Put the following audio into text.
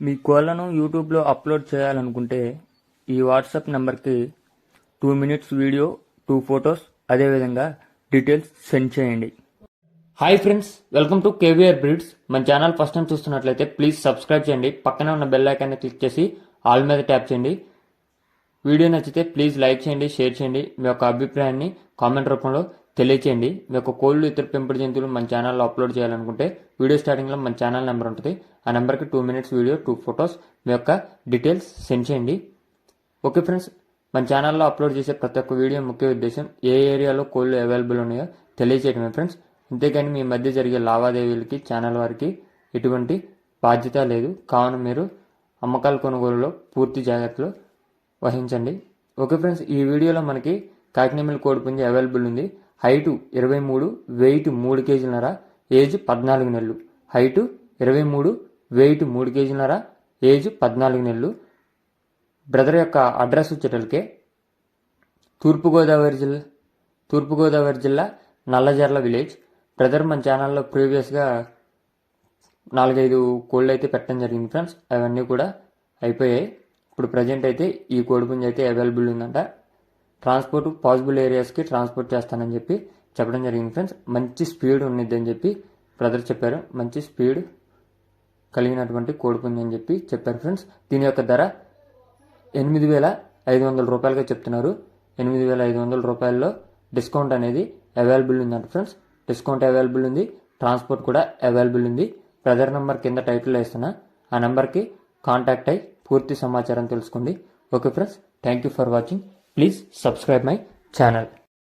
మీ కోళ్లను యూట్యూబ్లో అప్లోడ్ చేయాలనుకుంటే ఈ వాట్సాప్ నెంబర్కి 2 minutes వీడియో, 2 photos, అదేవిధంగా డీటెయిల్స్ సెండ్ చేయండి. Hi friends, welcome to KVR breeds. మన ఛానల్ ఫస్ట్ టైం చూస్తున్నట్లయితే ప్లీజ్ సబ్స్క్రైబ్ చేయండి. పక్కనే ఉన్న బెల్ ఐకాన్ని క్లిక్ చేసి ఆల్ మీద ట్యాప్ చేయండి. వీడియో నచ్చితే ప్లీజ్ లైక్ చేయండి, షేర్ చేయండి. మీ యొక్క అభిప్రాయాన్ని కామెంట్ రూపంలో తెలియచేయండి. మీ యొక్క కోళ్ళు, ఇతర పెంపుడు జంతువులు మన ఛానల్లో అప్లోడ్ చేయాలనుకుంటే వీడియో స్టార్టింగ్లో మన ఛానల్ నెంబర్ ఉంటుంది. ఆ నెంబర్కి 2 minutes వీడియో, 2 photos, మీ యొక్క డీటెయిల్స్ సెండ్ చేయండి. ఓకే ఫ్రెండ్స్, మన ఛానల్లో అప్లోడ్ చేసే ప్రతి ఒక్క వీడియో ముఖ్య ఉద్దేశం ఏ ఏరియాలో కోళ్ళు అవైలబుల్ ఉన్నాయో తెలియచేయడమే ఫ్రెండ్స్. అంతేకాని మీ మధ్య జరిగే లావాదేవీలకి ఛానల్ వారికి ఎటువంటి బాధ్యత లేదు. కావున మీరు అమ్మకాల కొనుగోలులో పూర్తి జాగ్రత్తలు వహించండి. ఓకే ఫ్రెండ్స్, ఈ వీడియోలో మనకి కాకినేమిలి కోడిపుంజి అవైలబుల్ ఉంది. హైటు 23, వెయిట్ 3 kg, ఏజ్ 14 నెలలు. హైటు 23, వెయిట్ 3 kg, ఏజ్ 14 నెలలు. బ్రదర్ యొక్క అడ్రస్ వచ్చేటలకే తూర్పుగోదావరి జిల్లా నల్లజర్ల విలేజ్. బ్రదర్ మన ఛానల్లో ప్రీవియస్గా 4-5 కోళ్ళు అయితే పెట్టడం జరిగింది ఫ్రెండ్స్. అవన్నీ కూడా అయిపోయాయి. ఇప్పుడు ప్రజెంట్ అయితే ఈ కోడిపుంజి అయితే అవైలబుల్ ఉందంట. ట్రాన్స్పోర్ట్ పాసిబుల్ ఏరియాస్కి ట్రాన్స్పోర్ట్ చేస్తానని చెప్పి చెప్పడం జరిగింది ఫ్రెండ్స్. మంచి స్పీడ్ ఉన్నదని చెప్పి బ్రదర్ చెప్పారు. మంచి స్పీడ్ కలిగినటువంటి కోడిపుంజి అని చెప్పి చెప్పారు ఫ్రెండ్స్. దీని యొక్క ధర 8,500 రూపాయలుగా చెప్తున్నారు. 8,500 రూపాయల్లో డిస్కౌంట్ అనేది అవైలబుల్ ఉందంట ఫ్రెండ్స్. డిస్కౌంట్ అవైలబుల్ ఉంది, ట్రాన్స్పోర్ట్ కూడా అవైలబుల్ ఉంది. బ్రదర్ నెంబర్ కింద టైటిల్లో ఇస్తున్నా. ఆ నెంబర్కి కాంటాక్ట్ అయ్యి పూర్తి సమాచారం తెలుసుకోండి. Okay friends, thank you for watching. Please subscribe my channel.